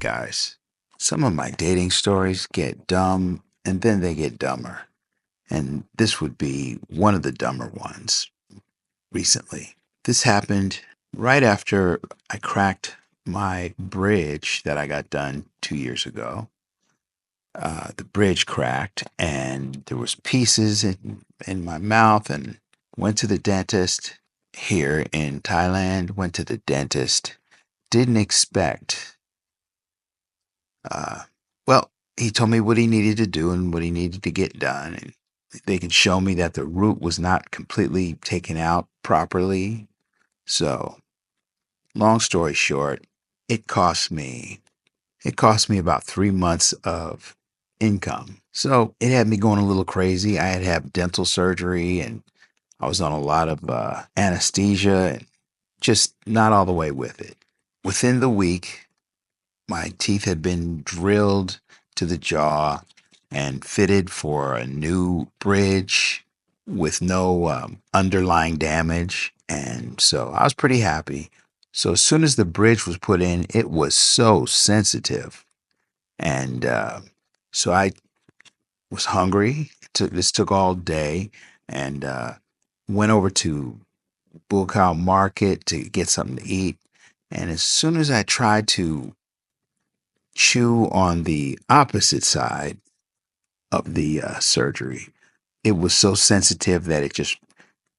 guys. Some of my dating stories get dumb and then they get dumber. And this would be one of the dumber ones recently. This happened right after I cracked my bridge that I got done 2 years ago. The bridge cracked and there was pieces in my mouth, and went to the dentist here in Thailand, went to the dentist. Didn't expect Uh, well, he told me what he needed to do and what he needed to get done. And they could show me that the root was not completely taken out properly. So, long story short, it cost me it cost me about 3 months of income. So it had me going a little crazy. I had to have dental surgery, and I was on a lot of anesthesia, and just not all the way with it. Within the week, my teeth had been drilled to the jaw and fitted for a new bridge with no underlying damage. And so I was pretty happy. So as soon as the bridge was put in, it was so sensitive. And so I was hungry. This took all day, and went over to Bulkow Market to get something to eat. And as soon as I tried to chew on the opposite side of the surgery, it was so sensitive that it just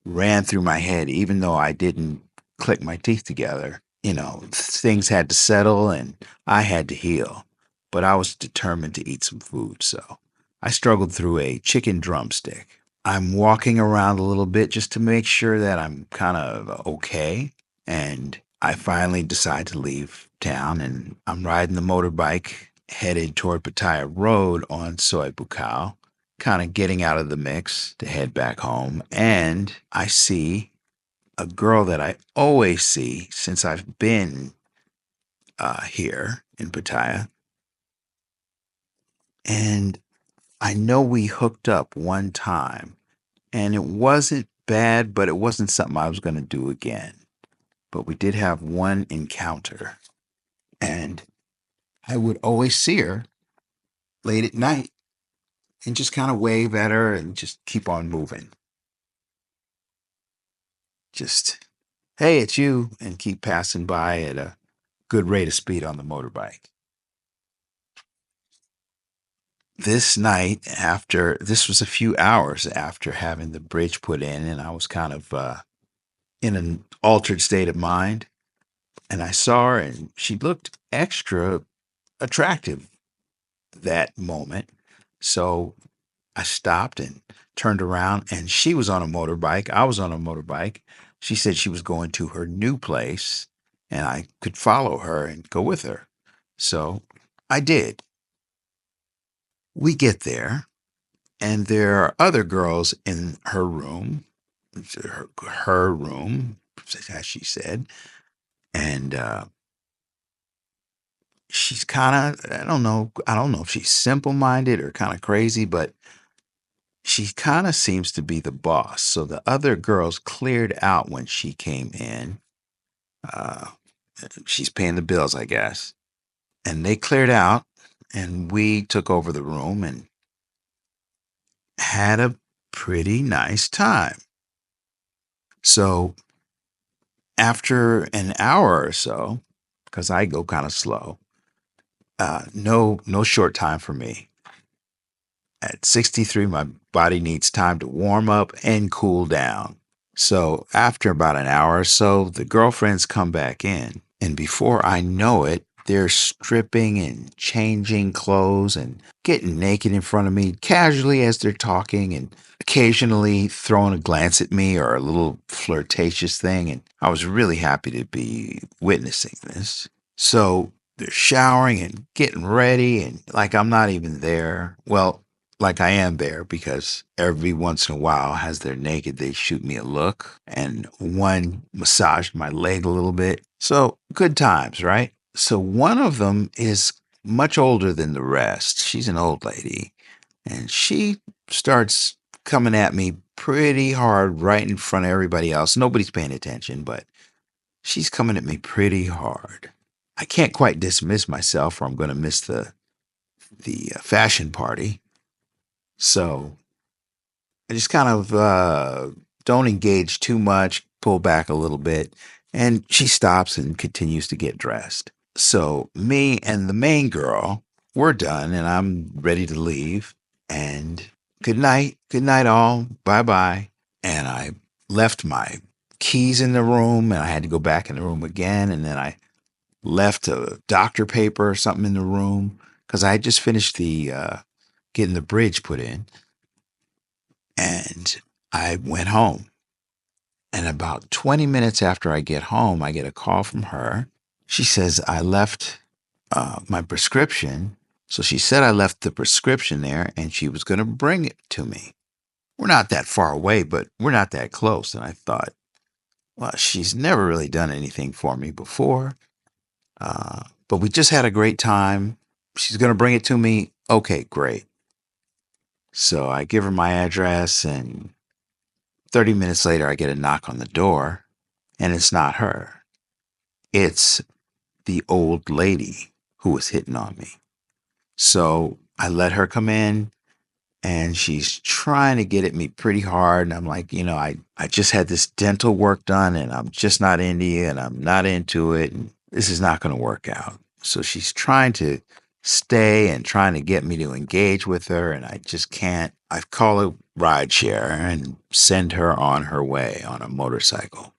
ran through my head, even though I didn't click my teeth together. Things had to settle and I had to heal. But I was determined to eat some food, so I struggled through a chicken drumstick. I'm walking around a little bit just to make sure that I'm kind of okay. And I finally decide to leave town, and I'm riding the motorbike headed toward Pattaya Road on Soy Bukaw, kind of getting out of the mix to head back home. And I see a girl that I always see since I've been here in Pattaya. And I know we hooked up one time, and it wasn't bad, but it wasn't something I was going to do again. But we did have one encounter, and I would always see her late at night and just kind of wave at her and just keep on moving. Just, hey, it's you, and keep passing by at a good rate of speed on the motorbike. This night, after this was a few hours after having the bridge put in, and I was kind of in an altered state of mind, and I saw her, and she looked extra attractive that moment. So I stopped and turned around, and she was on a motorbike. I was on a motorbike. She said she was going to her new place, and I could follow her and go with her. So I did. We get there, and there are other girls in her room, her room, as she said. And she's kind of, I don't know if she's simple minded or kind of crazy, but she kind of seems to be the boss. So the other girls cleared out when she came in. Uh, she's paying the bills, I guess. And they cleared out, and we took over the room and had a pretty nice time. So after an hour or so, because I go kind of slow, no short time for me. At 63, my body needs time to warm up and cool down. So after about an hour or so, the girlfriends come back in. And before I know it, they're stripping and changing clothes and getting naked in front of me casually as they're talking, and occasionally throwing a glance at me or a little flirtatious thing. And I was really happy to be witnessing this. So they're showering and getting ready, and like I'm not even there. Well, like I am there, because every once in a while, as they're naked, they shoot me a look, and one massaged my leg a little bit. So good times, right? So one of them is much older than the rest. She's an old lady, and she starts coming at me pretty hard right in front of everybody else. Nobody's paying attention, but she's coming at me pretty hard. I can't quite dismiss myself or I'm going to miss the fashion party. So I just kind of don't engage too much, pull back a little bit, and she stops and continues to get dressed. So me and the main girl, we're done, and I'm ready to leave. And good night, all, bye bye. And I left my keys in the room, and I had to go back in the room again. And then I left a doctor paper or something in the room because I had just finished the getting the bridge put in, and I went home. And about 20 minutes after I get home, I get a call from her. She says I left my prescription. So she said I left the prescription there and she was going to bring it to me. We're not that far away, but we're not that close. And I thought, well, she's never really done anything for me before. But we just had a great time. She's going to bring it to me. Okay, great. So I give her my address, and 30 minutes later, I get a knock on the door, and it's not her. It's the old lady who was hitting on me. So I let her come in, and she's trying to get at me pretty hard. And I'm like, I just had this dental work done, and I'm just not into you, and I'm not into it. And this is not going to work out. So she's trying to stay and trying to get me to engage with her, and I just can't. I call a ride share and send her on her way on a motorcycle.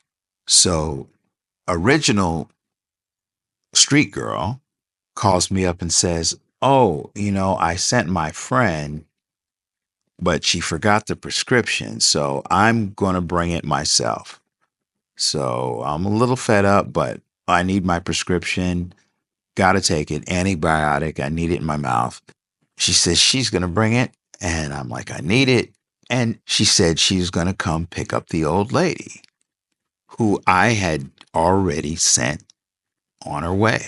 So original street girl calls me up and says, oh, I sent my friend, but she forgot the prescription. So I'm going to bring it myself. So I'm a little fed up, but I need my prescription. Got to take it. Antibiotic. I need it in my mouth. She says she's going to bring it. And I'm like, I need it. And she said she's going to come pick up the old lady who I had already sent on her way.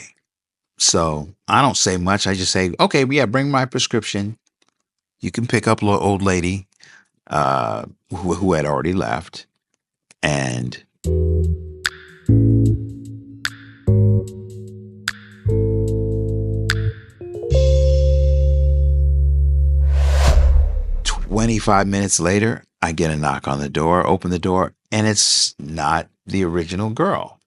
So I don't say much. I just say, okay, yeah, bring my prescription. You can pick up old lady who had already left. And 25 minutes later, I get a knock on the door, open the door, and it's not the original girl.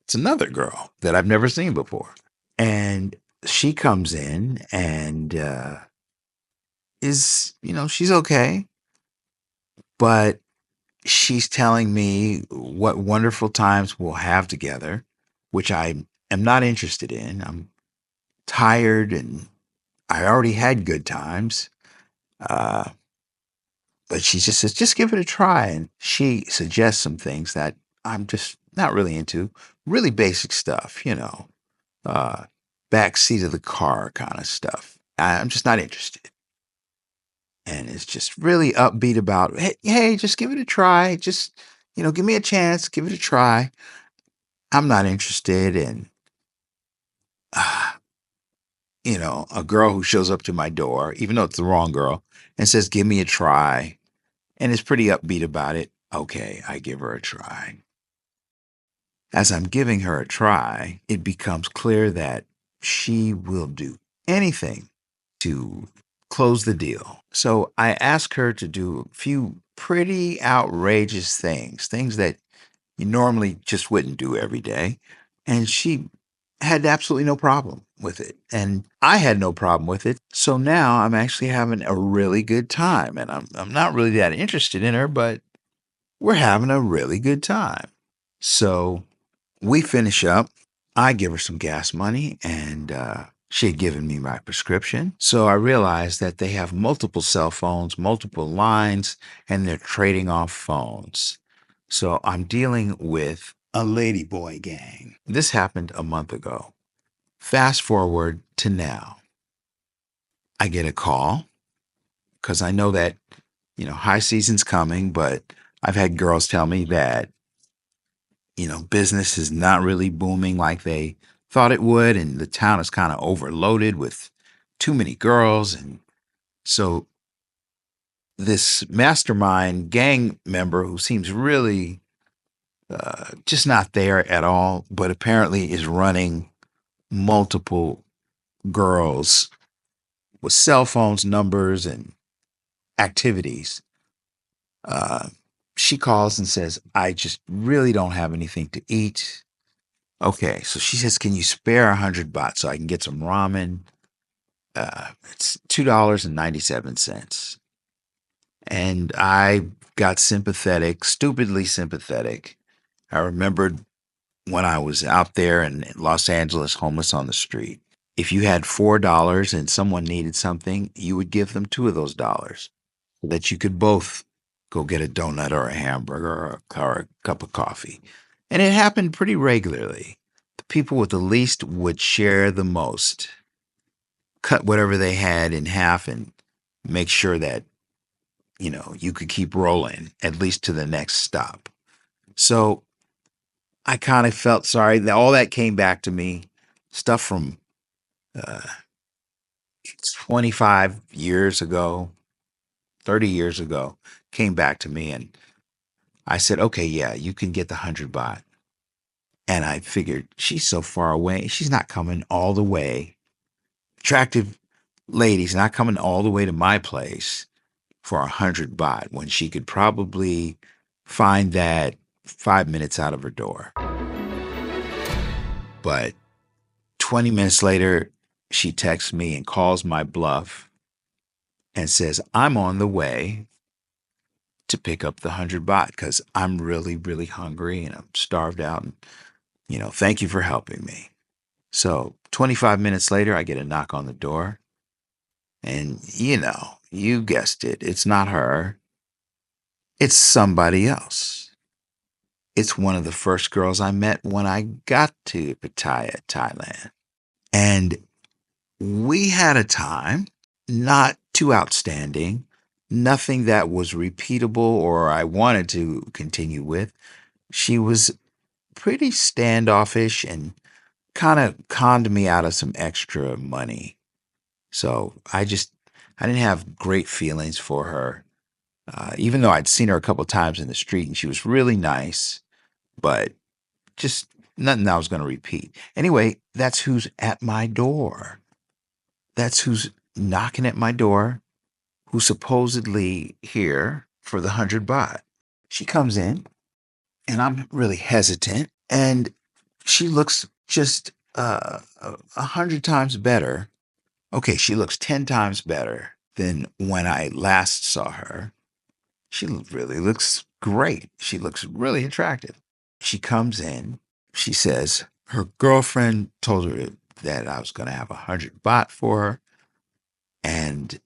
It's another girl that I've never seen before. And she comes in and she's okay, but she's telling me what wonderful times we'll have together, which I am not interested in. I'm tired and I already had good times. Uh, but she just says, just give it a try. And she suggests some things that I'm just not really into. Really basic stuff, uh, back seat of the car kind of stuff. I'm just not interested. And it's just really upbeat about, hey, just give it a try. Just, give me a chance, give it a try. I'm not interested in, uh, a girl who shows up to my door, even though it's the wrong girl, and says, give me a try. And is pretty upbeat about it. Okay, I give her a try. As I'm giving her a try, it becomes clear that she will do anything to close the deal. So I ask her to do a few pretty outrageous things that you normally just wouldn't do every day. And she had absolutely no problem with it. And I had no problem with it. So now I'm actually having a really good time. And I'm not really that interested in her, but we're having a really good time. So we finish up. I give her some gas money, and she had given me my prescription. So I realized that they have multiple cell phones, multiple lines, and they're trading off phones. So I'm dealing with a Ladyboy gang. This happened a month ago. Fast forward to now. I get a call because I know that, high season's coming, but I've had girls tell me that business is not really booming like they thought it would, and the town is kind of overloaded with too many girls. And so this mastermind gang member who seems really just not there at all, but apparently is running multiple girls with cell phones, numbers, and activities. Uh, she calls and says, I just really don't have anything to eat. Okay, so she says, can you spare 100 baht so I can get some ramen? It's $2.97. And I got sympathetic, stupidly sympathetic. I remembered when I was out there in Los Angeles, homeless on the street. If you had $4 and someone needed something, you would give them two of those dollars so that you could both go get a donut or a hamburger or a cup of coffee. And it happened pretty regularly. The people with the least would share the most, cut whatever they had in half and make sure that, you could keep rolling at least to the next stop. So I kind of felt sorry that all that came back to me. Stuff from uh, 25 years ago, 30 years ago came back to me. And I said, okay, yeah, you can get the 100 baht. And I figured she's so far away. She's not coming all the way. Attractive lady's not coming all the way to my place for 100 baht when she could probably find that 5 minutes out of her door. But 20 minutes later, she texts me and calls my bluff and says, I'm on the way to pick up the 100 baht because I'm really, really hungry and I'm starved out. And, thank you for helping me. So 25 minutes later, I get a knock on the door. And, you guessed it. It's not her, it's somebody else. It's one of the first girls I met when I got to Pattaya, Thailand. And we had a time, not too outstanding, nothing that was repeatable or I wanted to continue with. She was pretty standoffish and kind of conned me out of some extra money. So I didn't have great feelings for her, even though I'd seen her a couple times in the street and she was really nice, but just nothing I was going to repeat. Anyway, that's who's at my door. That's who's knocking at my door, who's supposedly here for the 100 baht. She comes in and I'm really hesitant and she looks just 100 times better. Okay, she looks 10 times better than when I last saw her. She really looks great. She looks really attractive. She comes in. She says her girlfriend told her that I was going to have 100 baht for her. And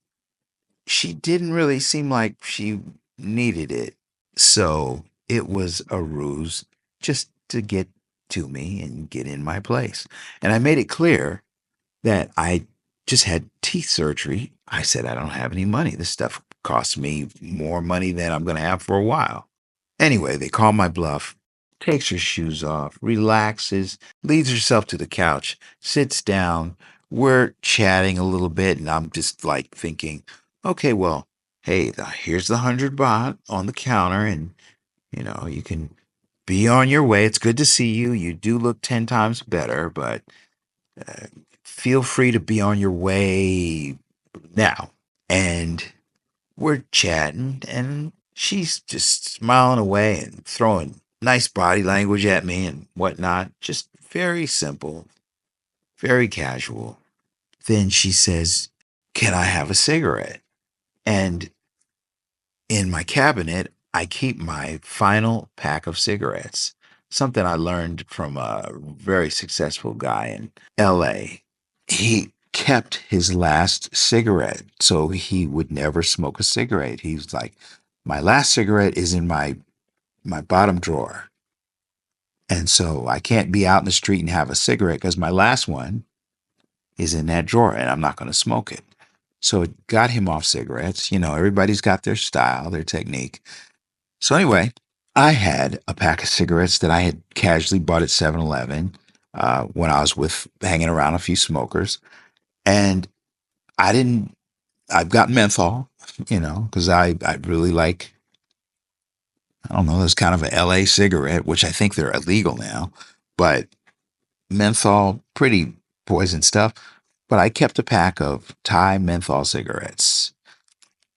she didn't really seem like she needed it. So it was a ruse just to get to me and get in my place. And I made it clear that I just had teeth surgery. I said, I don't have any money. This stuff costs me more money than I'm going to have for a while. Anyway, they call my bluff, takes her shoes off, relaxes, leads herself to the couch, sits down. We're chatting a little bit, and I'm just like thinking, okay, well, hey, here's the 100 baht on the counter, and you can be on your way. It's good to see you. You do look 10 times better, but uh, feel free to be on your way now. And we're chatting, and she's just smiling away and throwing nice body language at me and whatnot. Just very simple, very casual. Then she says, can I have a cigarette? And in my cabinet, I keep my final pack of cigarettes, something I learned from a very successful guy in LA. He kept his last cigarette so he would never smoke a cigarette. He was like, my last cigarette is in my bottom drawer. And so I can't be out in the street and have a cigarette because my last one is in that drawer and I'm not going to smoke it. So it got him off cigarettes. Everybody's got their style, their technique. So anyway, I had a pack of cigarettes that I had casually bought at 7-Eleven when I was hanging around a few smokers. And I didn't, I've got menthol, because I really like, I don't know, there's kind of a LA cigarette, which I think they're illegal now, but menthol, pretty poison stuff, but I kept a pack of Thai menthol cigarettes,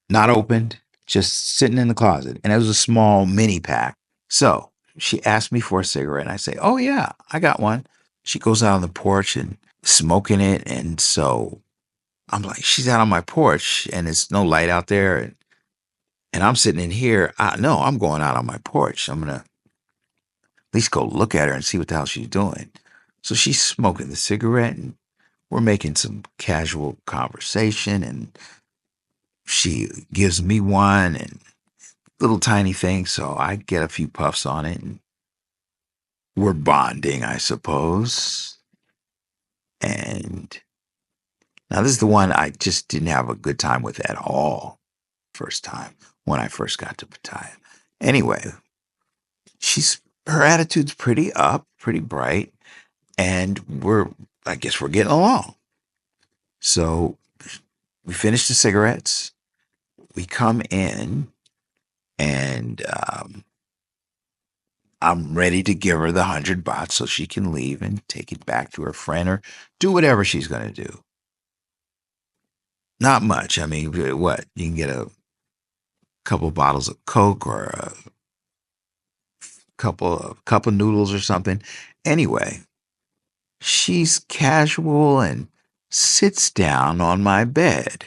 not opened, just sitting in the closet. And it was a small mini pack. So she asked me for a cigarette, and I say, "Oh, yeah, I got one." She goes out on the porch and smoking it. And so I'm like, she's out on my porch and it's no light out there. And I'm sitting in here. No, I'm going out on my porch. I'm going to at least go look at her and see what the hell she's doing. So she's smoking the cigarette and we're making some casual conversation. And she gives me one and little tiny thing. So I get a few puffs on it and we're bonding, I suppose. And now this is the one I just didn't have a good time with at all. First time when I first got to Pattaya. Anyway, she's her attitude's pretty up, pretty bright, and I guess we're getting along. So we finish the cigarettes. We come in, and I'm ready to give her the 100 baht so she can leave and take it back to her friend or do whatever she's gonna do. Not much. I mean, what you can get a couple bottles of Coke or a couple of cup of noodles or something. Anyway, she's casual and sits down on my bed,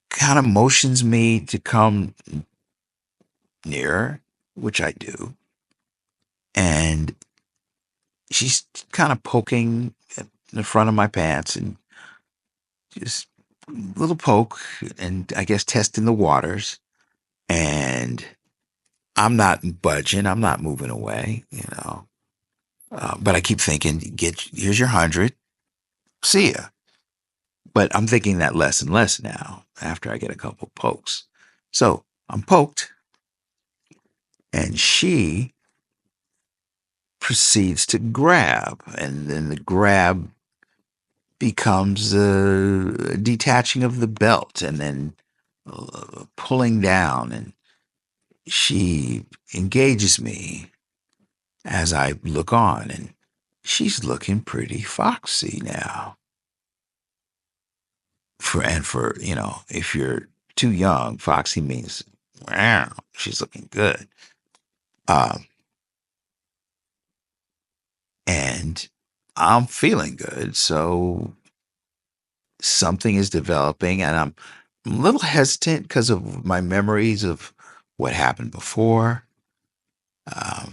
kind of motions me to come nearer, which I do. And she's kind of poking at the front of my pants and just a little poke and I guess testing the waters. And I'm not budging, I'm not moving away, you know. But I keep thinking, here's your 100, see ya. But I'm thinking that less and less now after I get a couple pokes. So I'm poked, and she proceeds to grab, and then the grab becomes a detaching of the belt, and then pulling down, and she engages me as I look on, and she's looking pretty foxy now. For if you're too young, foxy means wow, she's looking good. Um, and I'm feeling good. So something is developing, and I'm a little hesitant because of my memories of what happened before.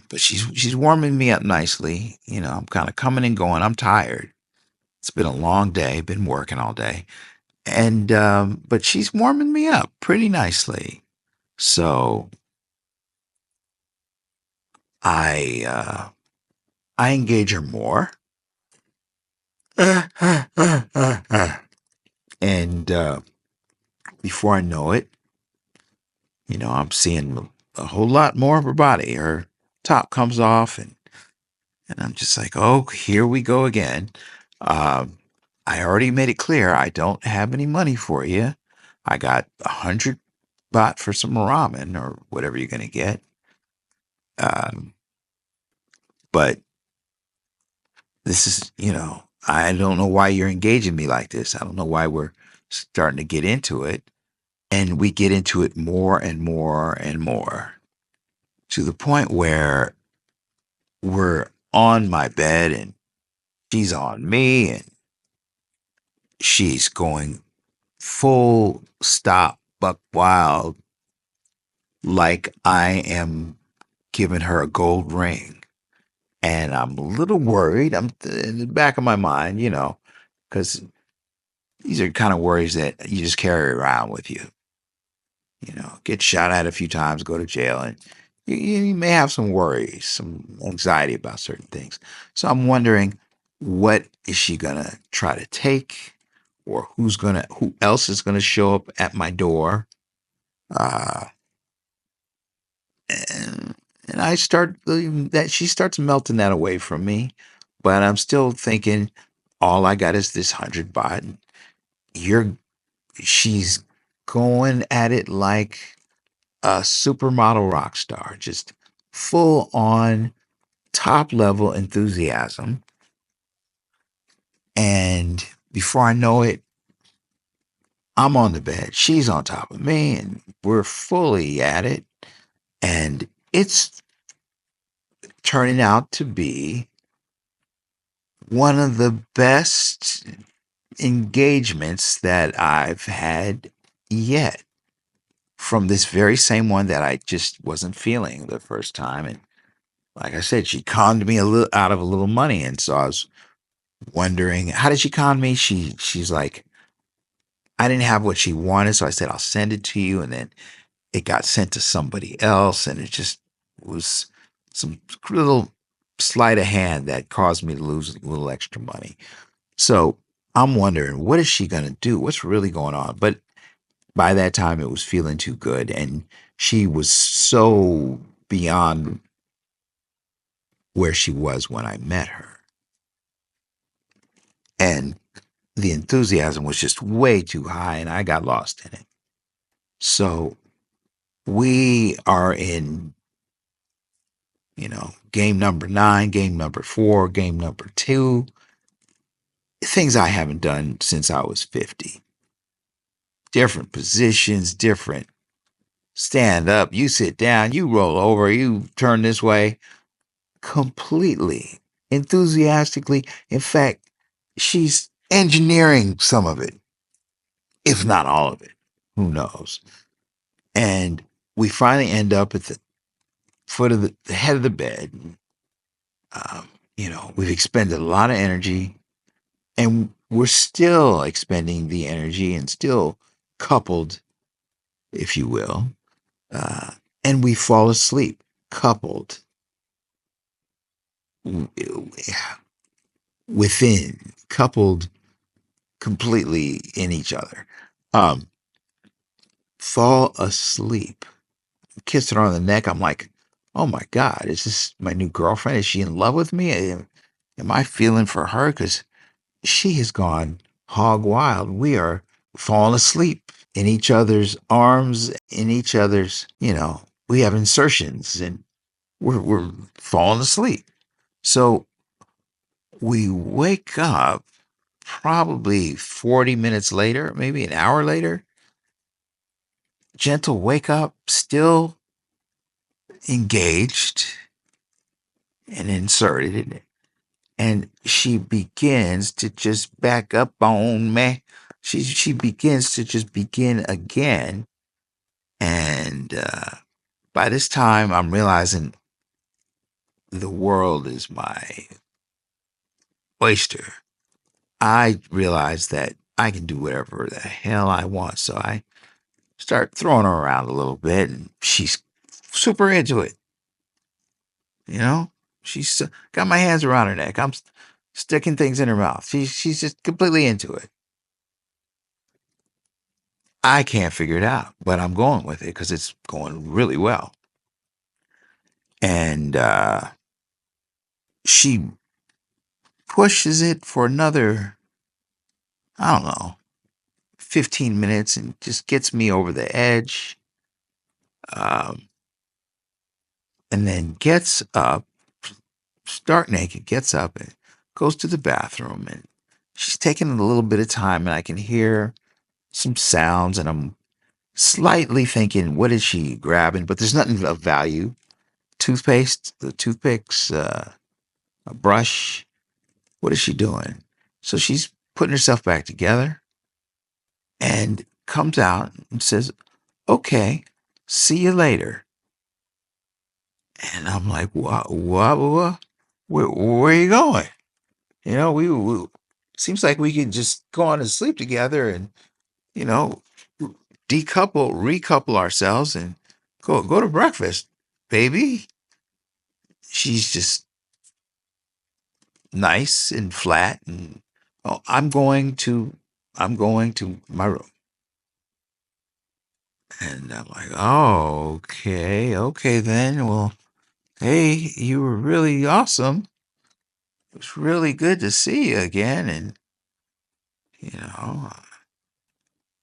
But she's warming me up nicely. I'm kind of coming and going. I'm tired. It's been a long day. Been working all day, and but she's warming me up pretty nicely. So I engage her more, and before I know it, I'm seeing a whole lot more of her body. Her top comes off, and I'm just like, oh, here we go again. Um, I already made it clear I don't have any money for you. I got 100 baht for some ramen or whatever you're gonna get. Um, but this is, I don't know why you're engaging me like this. I don't know why we're starting to get into it. And we get into it more and more and more to the point where we're on my bed and she's on me and she's going full stop buck wild like I am giving her a gold ring. And I'm a little worried. I'm in the back of my mind, because these are kind of worries that you just carry around with you. Get shot at a few times, go to jail, and you may have some worries, some anxiety about certain things. So I'm wondering, what is she gonna try to take, or who else is gonna show up at my door? Uh, and, and I start believing that she starts melting that away from me, but I'm still thinking, all I got is this 100 baht. You're She's going at it like a supermodel rock star, just full on top level enthusiasm. And before I know it, I'm on the bed. She's on top of me, and we're fully at it. And it's turning out to be one of the best engagements that I've had yet, from this very same one that I just wasn't feeling the first time. And like I said, she conned me a little out of a little money. And so I was wondering, how did she con me? She's like, I didn't have what she wanted, so I said, I'll send it to you. And then it got sent to somebody else, and it just was some little sleight of hand that caused me to lose a little extra money. So I'm wondering, what is she gonna do? What's really going on? But by that time, it was feeling too good, and she was so beyond where she was when I met her, and the enthusiasm was just way too high, and I got lost in it. So we are in, game number 9, game number 4, game number 2, things I haven't done since I was 50. Different positions, different stand up, you sit down, you roll over, you turn this way, completely, enthusiastically. In fact, she's engineering some of it, if not all of it. Who knows? And we finally end up at the foot of the head of the bed. Um, we've expended a lot of energy, and we're still expending the energy and still coupled, if you will. Uh, and we fall asleep, coupled within, coupled completely in each other. Um, Fall asleep. Kissed her on the neck. I'm like, oh my God, is this my new girlfriend? Is she in love with me? Am I feeling for her? Because she has gone hog wild. We are falling asleep in each other's arms, in each other's, we have insertions, and we're falling asleep. So we wake up probably 40 minutes later, maybe an hour later, gentle wake up, still engaged and inserted. And she begins to just back up on me. She begins to just begin again. And by this time, I'm realizing the world is my oyster. I realize that I can do whatever the hell I want. So I start throwing her around a little bit, and she's super into it. You know, she's got my hands around her neck. I'm sticking things in her mouth. She's just completely into it. I can't figure it out, but I'm going with it because it's going really well. And she pushes it for another, I don't know, 15 minutes, and just gets me over the edge. Um, and then gets up, stark naked, gets up and goes to the bathroom. And she's taking a little bit of time, and I can hear some sounds, and I'm slightly thinking, what is she grabbing? But there's nothing of value. Toothpaste, the toothpicks, a brush. What is she doing? So she's putting herself back together and comes out and says, okay, see you later. And I'm like, what? Where are you going? We seems like we could just go on and sleep together and, you know, decouple, recouple ourselves and go to breakfast, baby. She's just nice and flat, and oh, I'm going to my room. And I'm like, oh, okay then. Well, hey, you were really awesome. It was really good to see you again, and you know,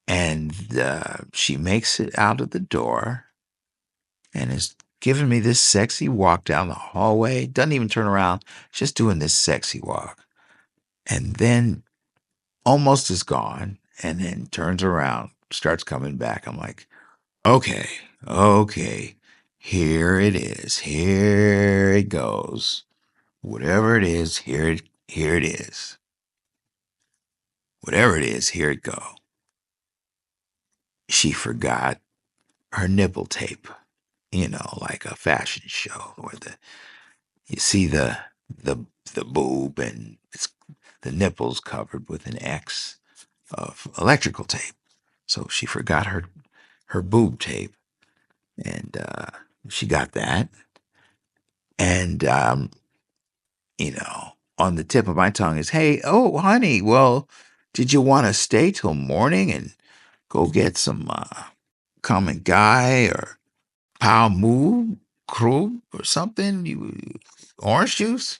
and she makes it out of the door and is giving me this sexy walk down the hallway. Doesn't even turn around, just doing this sexy walk. And then almost is gone, and then turns around, starts coming back. I'm like, okay, okay, here it is. Here it goes. Whatever it is, here it is. Whatever it is, here it go. She forgot her nipple tape, like a fashion show where you see the the boob and the nipples covered with an X of electrical tape. So she forgot her boob tape, and she got that. And on the tip of my tongue is, hey, oh honey, well, did you want to stay till morning and go get some common guy or pow moo crew or something? Orange juice?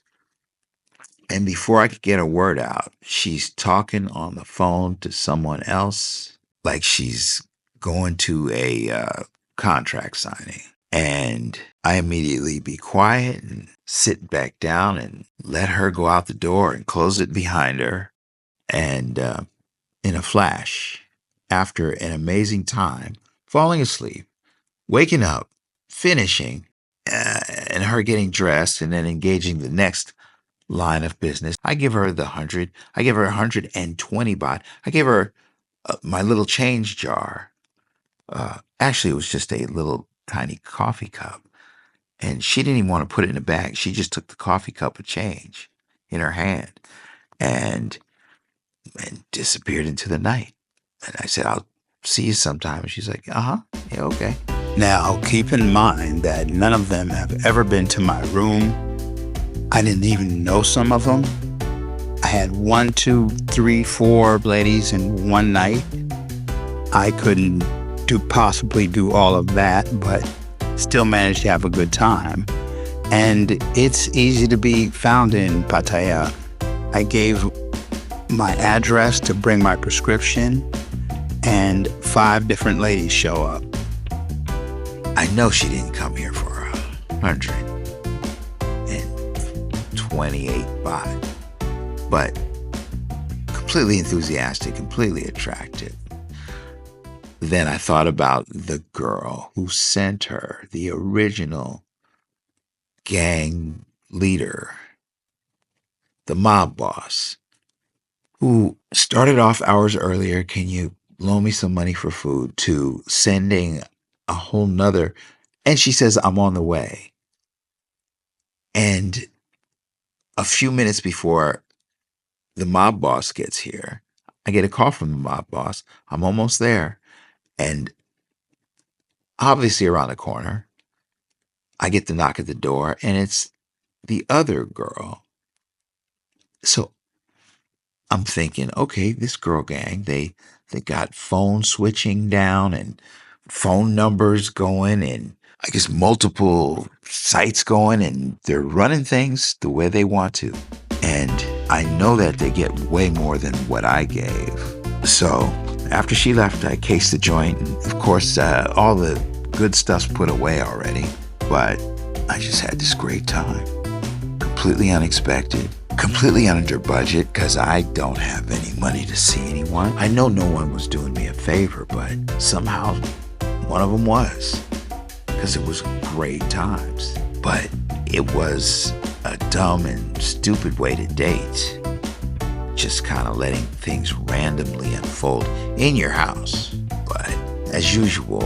And before I could get a word out, she's talking on the phone to someone else, like she's going to a contract signing. And I immediately be quiet and sit back down and let her go out the door and close it behind her. And in a flash, after an amazing time, falling asleep, waking up, finishing, and her getting dressed and then engaging the next line of business. I give her the 100. I give her 120 baht. I gave her my little change jar. Actually, it was just a little tiny coffee cup. And she didn't even want to put it in a bag. She just took the coffee cup of change in her hand and disappeared into the night. And I said, I'll see you sometime. And she's like, uh-huh. Yeah, okay. Now, keep in mind that none of them have ever been to my room. I didn't even know some of them. I had 1, 2, 3, 4 ladies in one night. I couldn't possibly do all of that, but still managed to have a good time. And it's easy to be found in Pattaya. I gave my address to bring my prescription, and 5 different ladies show up. I know she didn't come here for 128 baht, but completely enthusiastic, completely attractive. Then I thought about the girl who sent her, the original gang leader, the mob boss, who started off hours earlier, can you loan me some money for food, to sending a whole nother, and she says, I'm on the way. And a few minutes before the mob boss gets here, I get a call from the mob boss. I'm almost there. And obviously around the corner, I get the knock at the door, and it's the other girl. So I'm thinking, okay, this girl gang, they got phone switching down and phone numbers going, and I guess multiple sites going, and they're running things the way they want to. And I know that they get way more than what I gave. So after she left, I cased the joint. And of course, all the good stuff's put away already. But I just had this great time. Completely unexpected. Completely under budget, because I don't have any money to see anyone. I know no one was doing me a favor, but somehow one of them was. Because it was great times. But it was a dumb and stupid way to date. Just kind of letting things randomly unfold in your house. But as usual,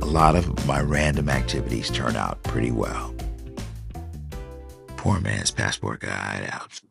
a lot of my random activities turn out pretty well. Poor man's passport guide out.